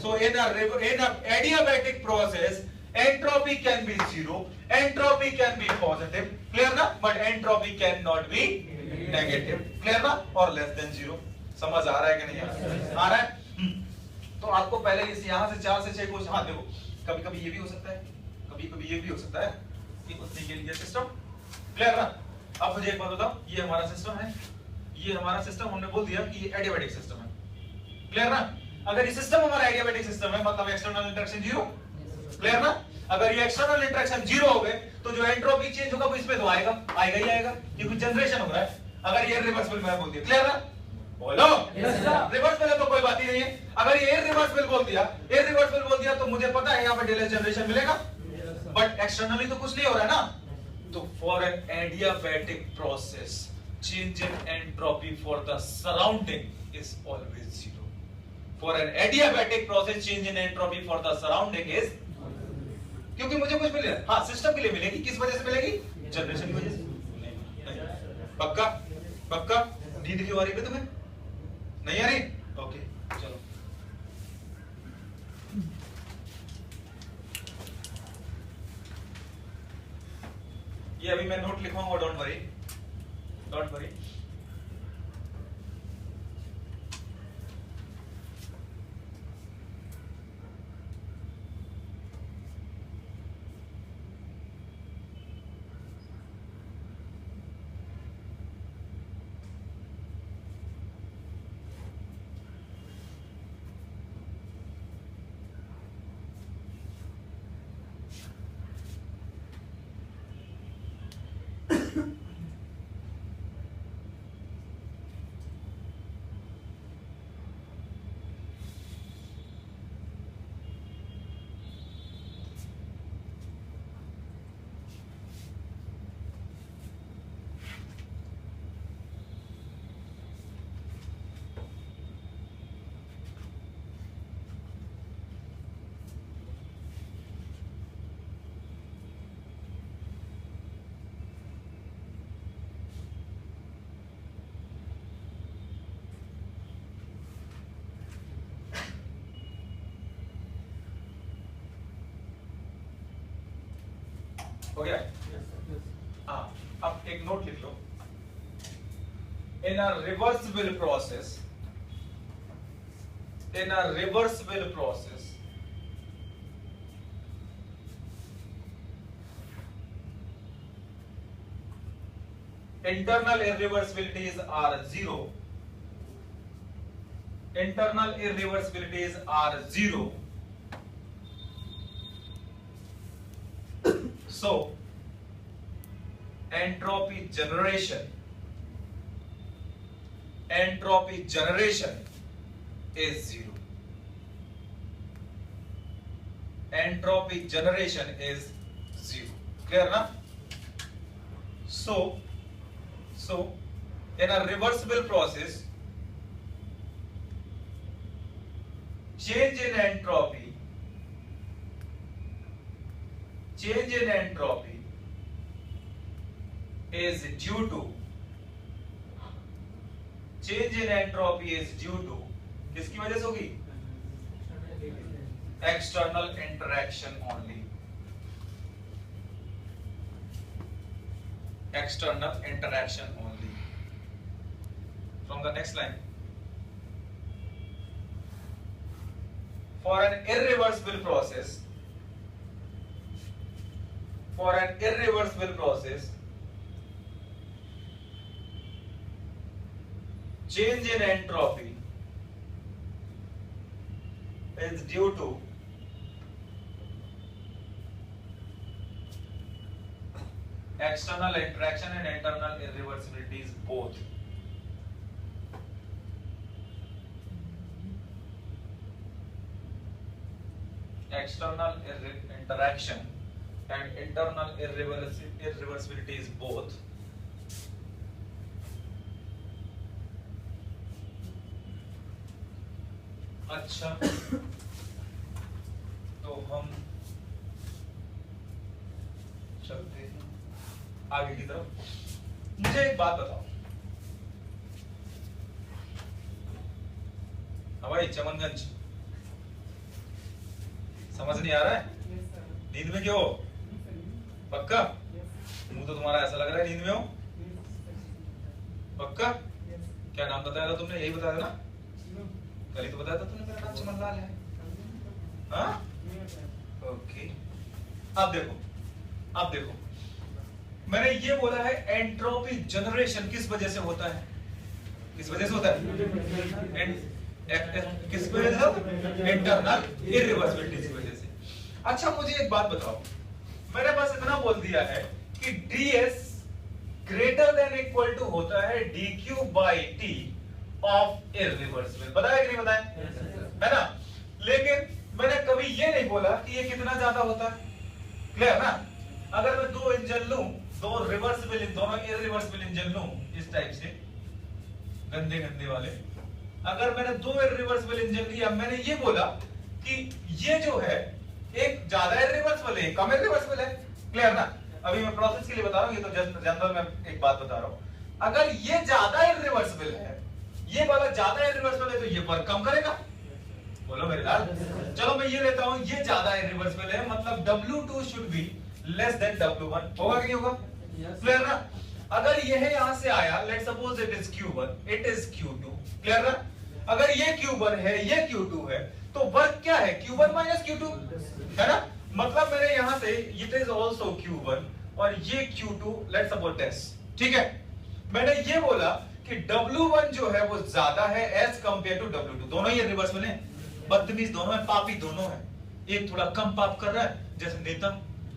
So in a adiabatic process entropy can be zero, entropy can be positive, clear ना, but entropy cannot be negative, clear ना, और less than zero। समझ आ रहा है कि नहीं आ रहा है? तो आपको पहले इस यहाँ से 4 से 6 क्वेश्चन, हाँ देखो कभी कभी ये भी हो सकता है, कभी कभी ये भी हो सकता है कि उतने के लिए सिस्टम, क्लियर ना। अब मुझे एक बात बताओ, ये हमारा सिस्टम है, ये हमारा सिस्टम, हमने बोल दिया कि ये एडियाबैटिक सिस्टम है, क्लियर ना। अगर ये सिस्टम हमारा एडियाबैटिक सिस्टम है मतलब एक्सटर्नल इंटरेक्शन जीरो, क्लियर ना। अगर ये एक्सटर्नल इंटरेक्शन जीरो हो गए तो जो एंट्रोपी चेंज होगा वो इसमें तो आएगा, आएगा ही आएगा, क्योंकि जनरेशन हो रहा है। अगर ये रिवर्सिबल मैं बोल दिया, क्लियर ना, बोलो रिवर्सिबल है तो कोई बात ही नहीं है। अगर ये इररिवर्सिबल बोल दिया, इररिवर्सिबल बोल दिया तो मुझे पता है यहाँ पे डेलेस जनरेशन मिलेगा, बट एक्सटर्नली तो कुछ नहीं हो रहा है ना। तो for an adiabatic process change in entropy for the surrounding is always zero. For an adiabatic process change in entropy for the surrounding is, क्योंकि मुझे कुछ मिलेगा, हाँ सिस्टम के लिए मिलेगी, किस वजह से मिलेगी, जनरेशन की वजह से। नहीं। पक्का पक्का, नींद क्यों आ रही है तुम्हें, नहीं आ रही, ओके चलो। ये अभी मैं नोट लिखवाऊंगा, डोंट वरी, डोंट वरी। हो गया? हाँ, अब एक नोट लिख लो। In a reversible process, in a reversible process, internal irreversibilities are zero. Internal irreversibilities are zero. So, entropy generation is zero. Entropy generation is zero. Clear na? So in a reversible process, change in entropy is due to किसकी वजह से होगी? External interaction only. External interaction only. From the next line. for an irreversible process, change in entropy is due to external interaction and internal irreversibilities both. External interaction and internal irreversibilities both. अच्छा, तो हम चलते हैं आगे की तरफ। मुझे एक बात बताओ, भाई चमनगंज, समझ नहीं आ रहा है? नींद में क्यों? पक्का? मुंह तो तुम्हारा ऐसा लग रहा है नींद में हो। पक्का? क्या नाम बताया था तुमने? यही बताया था ना? कल ही तो बताया था तुमने, मेरा नाम चमनलाल है। हाँ? ओके। अब देखो, मैंने ये बोला है एंट्रोपी जनरेशन किस वजह से होता है? किस वजह से होता है? किस वजह से? इंटरनल इररिवर्सिबिलिटी की वजह से। अच्छा, मुझे एक बात बताओ, मैंने बस इतना बोल दिया है कि ds greater than equal to होता है dq by t of irreversible. बताया कि नहीं बताया? है ना? लेकिन मैंने कभी ये नहीं बोला कि ये कितना ज्यादा होता है। क्लियर ना? अगर मैं दो इंजन लूं, दो रिवर्सिबल, दोनों इररिवर्सिबल इंजन लूं इस टाइप से, गंदे वाले, अगर मैंने दो इररिवर्सिबल इंजन लिया, मैंने ये बोला कि ये जो है एक ज्यादा इररिवर्सिबल है, कम इररिवर्सिबल है। क्लियर ना? अभी मैं प्रोसेस के लिए बता रहा हूं, ये तो जस्ट जनरल में एक बात बता रहा हूं। अगर ये ज्यादा इररिवर्सिबल है, ये वाला ज्यादा इररिवर्सिबल है, तो ये वर्क कम करेगा। बोलो मेरे लाल। चलो मैं ये लेता हूं, ये ज्यादा इररिवर्सिबल है, मतलब W2 should be less then W1। होगा कि नहीं होगा? क्लियर ना? अगर ये है यहां से आया, let's suppose it is Q1, it is Q2। Clear ना? अगर ये Q1 है, ये Q2 है, तो वर्क क्या है? Q1 माइनस Q2, है ना? मतलब मेरे यहां से इट इज आल्सो Q1 और ये Q2, लेट्स सपोज दिस। ठीक है? मैंने ये बोला कि W1 जो है वो ज्यादा है एज कंपेयर टू W2। दोनों ही रिवर्सिबल हैं, बदतमीज दोनों है, पापी दोनों है। एक थोड़ा कम पाप कर रहा है, जैसे नेता,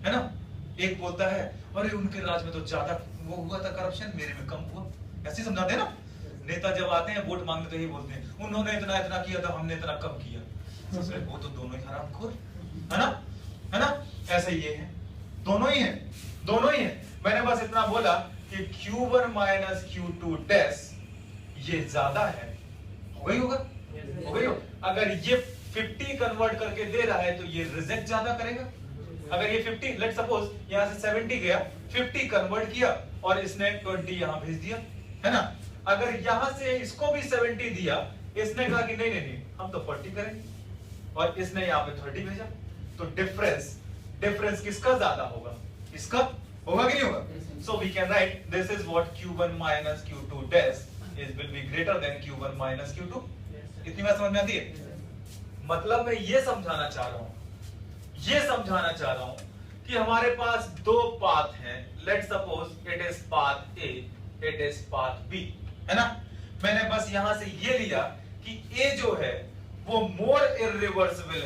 है ना? एक बोलता है अरे उनके राज में तो ज्यादा वो हुआ था करप्शन, मेरे में कम हुआ। ऐसे समझाते हैं ना? नेता जब आते हैं वोट मांगने तो यही बोलते हैं, उन्होंने इतना किया था, हमने इतना कम किया। वो तो दोनों ही हरामखोर, है ना? है ना? ऐसे ये है, दोनों ही है। मैंने बस इतना बोला कि Q1 माइनस Q2 डैश ये ज्यादा है। हो गई होगा? हो गई हो? अगर ये 50 कन्वर्ट करके दे रहा है तो ये रिजेक्ट ज्यादा करेगा। अगर ये 50, लेट्स सपोज यहां से 70 गया, 50 कन्वर्ट किया और इसने 20 यहां भेज दिया, है ना? अगर यहां से इसको भी 70 दिया, इसने कहा कि नहीं हम तो 40 करेंगे, और इसने यहां पे 30 भेजा, तो डिफरेंस किसका ज्यादा होगा? इसका होगा कि नहीं होगा? So we can write this is what Q1 minus Q2 dash is will be greater than Q1 minus Q2। इतनी बात समझ में आती है? मतलब मैं ये समझाना चाह रहा हूं कि हमारे पास दो पाथ हैं। Let's suppose it is path A, it is path B, है ना? मैंने बस यहां से ये लिया कि A जो है वो मोर इररिवर्सिबल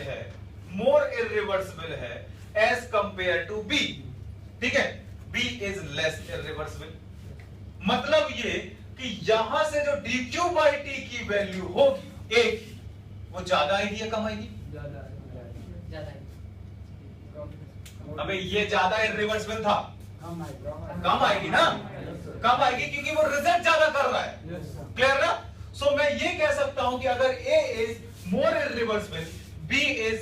है एज कंपेयर टू B। ठीक है? B is less irreversible. मतलब ये कि यहां से जो dq by t की वैल्यू होगी A की, वो ज्यादा आएगी या कम आएगी? ज्यादा। अबे ये ज्यादा इररिवर्सिबल था, कम आएगी ना? कम आएगी क्योंकि वो रिजेक्ट ज्यादा कर रहा है। क्लियर ना? सो मैं ये कह सकता हूं कि अगर A is more irreversible, B is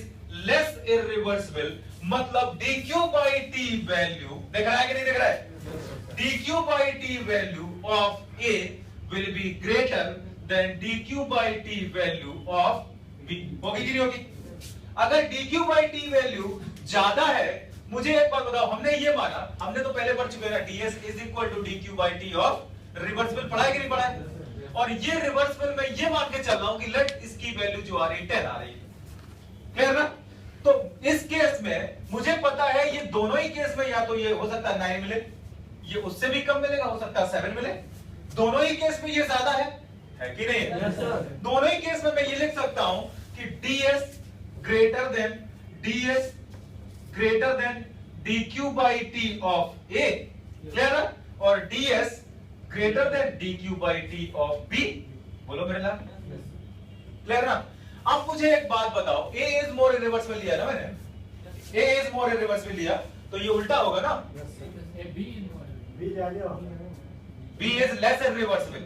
less irreversible, मतलब dq by t वैल्यू, देख रहा है कि नहीं देख रहा है? dq by t value of A will be greater than dq by t value of B। होगी कि नहीं होगी? अगर dq by t वैल्यू ज्यादा है, मुझे एक बात बताओ, हमने ये माना, हमने तो पहले पढ़ चुके हैं ds is equal to dq by t of reversible. पढ़ा है कि नहीं पढ़ा है? और ये रिवर्सिबल मैं ये मान के चल रहा हूं कि लेट इसकी वैल्यू जो आ रही है 10 आ रही है। क्लियर ना? तो इस केस में मुझे पता है ये दोनों ही केस में या तो ये हो सकता है 9 मिले, ये उससे भी कम मिलेगा, हो सकता है 7 मिले। दोनों ही केस में ये ज्यादा है कि नहीं है? Yes, sir. दोनों ही केस में मैं ये लिख सकता हूं कि ds greater then dq by t of a, clear है? और ds greater then dq by t of b। बोलो मेरे नाम, क्लियर ना? अब मुझे एक बात बताओ, a is more irreversible लिया ना मैंने, a is more irreversible लिया तो ये उल्टा होगा ना, b is less irreversible,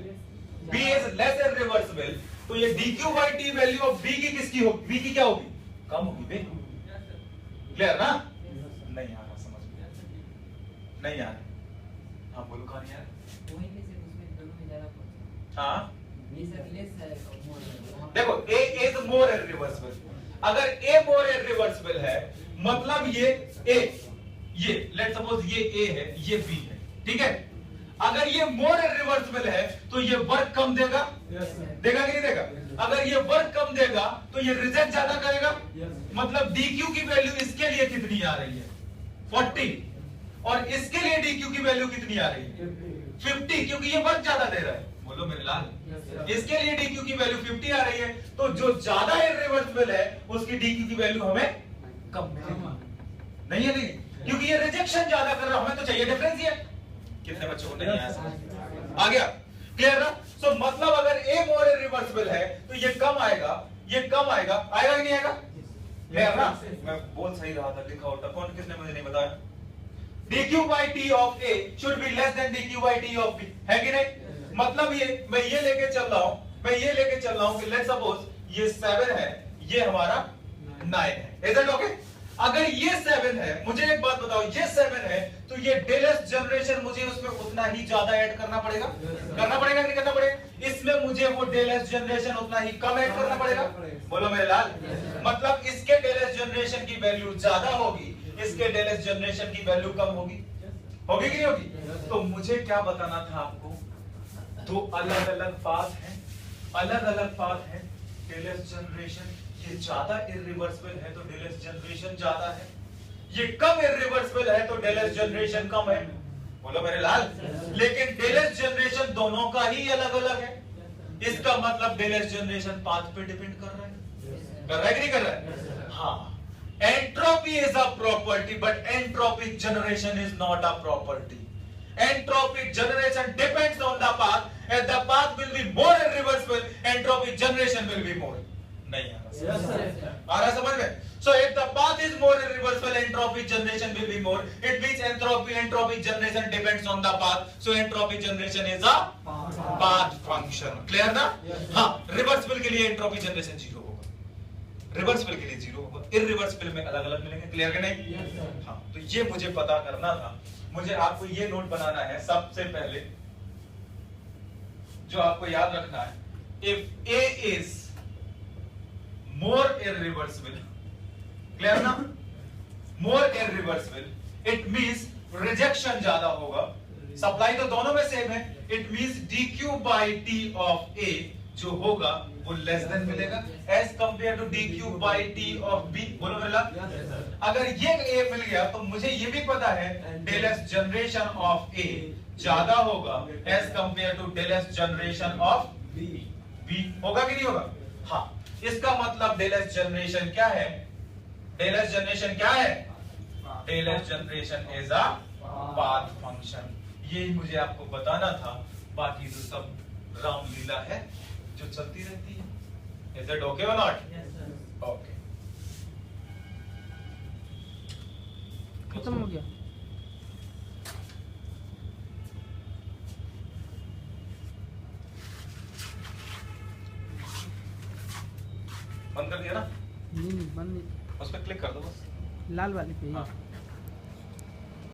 b is less irreversible, तो ये dq by t value of b की किसकी होगी? b की क्या होगी? कम होगी बे, क्लियर ना? नहीं आ रहा समझ में, नहीं आ रहा। हाँ बोलो कौन यार? हाँ देखो a is more irreversible, अगर a more irreversible है मतलब ये लेट्स सपोज ये a है, ये b है, ठीक है? अगर ये more irreversible है तो ये वर्क कम देगा, देगा कि नहीं देगा? अगर ये वर्क कम देगा तो ये रिजेक्ट ज्यादा करेगा, मतलब dq की वैल्यू इसके लिए कितनी आ रही है? 40, और इसके लिए dq की वैल्यू कितनी आ रही है? 50, क्योंकि ये वर्क ज्यादा दे रहा है। बोलो मेरे लाल, इसके लिए dq की वैल्यू 50 आ रही है, तो जो ज्यादा इररिवर्सिबल है उसकी dq की वैल्यू हमें कम मिलेगी। नहीं है नहीं, क्योंकि ये रिजेक्शन ज्यादा कर रहा है, हमें तो चाहिए डिफरेंशिएट। कितने बच्चों को नहीं आया समझ? आ गया, क्लियर ना? सो मतलब अगर a मोर इररिवर्सिबल है तो ये कम आएगा, ये कम आएगा, आएगा कि नहीं आएगा? क्लियर ना? मैं बोल सही रहा था, लिखा होता, कौन किसने मुझे नहीं बताया? dq by t of a should be less than dq by t of b, है कि नहीं? मतलब ये मैं ये लेके चल रहा हूं कि लेट्स सपोज ये 7 है, ये हमारा 9 है, इज इट ओके? अगर ये 7 है, मुझे एक बात बताओ, ये 7 है तो ये डेलस जनरेशन मुझे उसमें उतना ही ज्यादा ऐड करना पड़ेगा, करना पड़ेगा कि नहीं करना पड़ेगा? इसमें मुझे वो डेलस जनरेशन उतना ही कम ऐड करना पड़ेगा। बोलो मेरे लाल, मतलब इसके डेलस जनरेशन की वैल्यू ज्यादा होगी, इसके डेलस जनरेशन की वैल्यू कम होगी, होगी कि नहीं होगी? तो मुझे क्या बताना था आपको? दो अलग अलग पाथ हैं, अलग अलग पाथ है। डेलस जनरेशन ये ज्यादा इररिवर्सिबल है तो डेलस जनरेशन ज्यादा है, ये कम इररिवर्सिबल है तो डेलस जनरेशन कम है। बोलो मेरे लाल, लेकिन डेलस जनरेशन दोनों का ही अलग अलग है, इसका मतलब डेलस जनरेशन पाथ पे डिपेंड कर रहा है कि नहीं कर रहा है? हाँ, entropy is a property but entropic generation is not a property. Entropic generation depends on the path, and the path will be more irreversible, entropic generation will be more. नहीं आ रहा समझ में? So if the path is more irreversible, entropic generation will be more. It means entropic generation depends on the path. So entropic generation is a path function. Clear ना? हाँ, reversible के लिए entropic generation 0 होगा, reversible के लिए 0 होगा, irreversible में अलग अलग मिलेंगे। क्लियर कि नहीं? हाँ, तो ये मुझे पता करना था। मुझे आपको ये नोट बनाना है सबसे पहले, जो आपको याद रखना है, if A is more irreversible, clear ना? more irreversible, it means rejection ज्यादा होगा, सप्लाई तो दोनों में सेम है, it means dq by t of A जो होगा वो लेस देन मिलेगा as compare to dq by t of b। बोलो मेरे लाल, अगर ये A मिल गया तो मुझे ये भी पता है डेलस जनरेशन ऑफ A ज्यादा होगा as compare to del S generation of B। होगा कि नहीं होगा? हाँ, इसका मतलब डेलस जनरेशन क्या है? डेलस जनरेशन क्या है? Dallas generation is a path function. यही मुझे आपको बताना था, बाकी तो सब रामलीला है जो चलती रहती है। Is it okay or not? Yes, sir. Okay. खत्म हो गया। बंद कर दिया ना? नहीं बंद नहीं, उस पर क्लिक कर दो बस, लाल वाले पे। हाँ।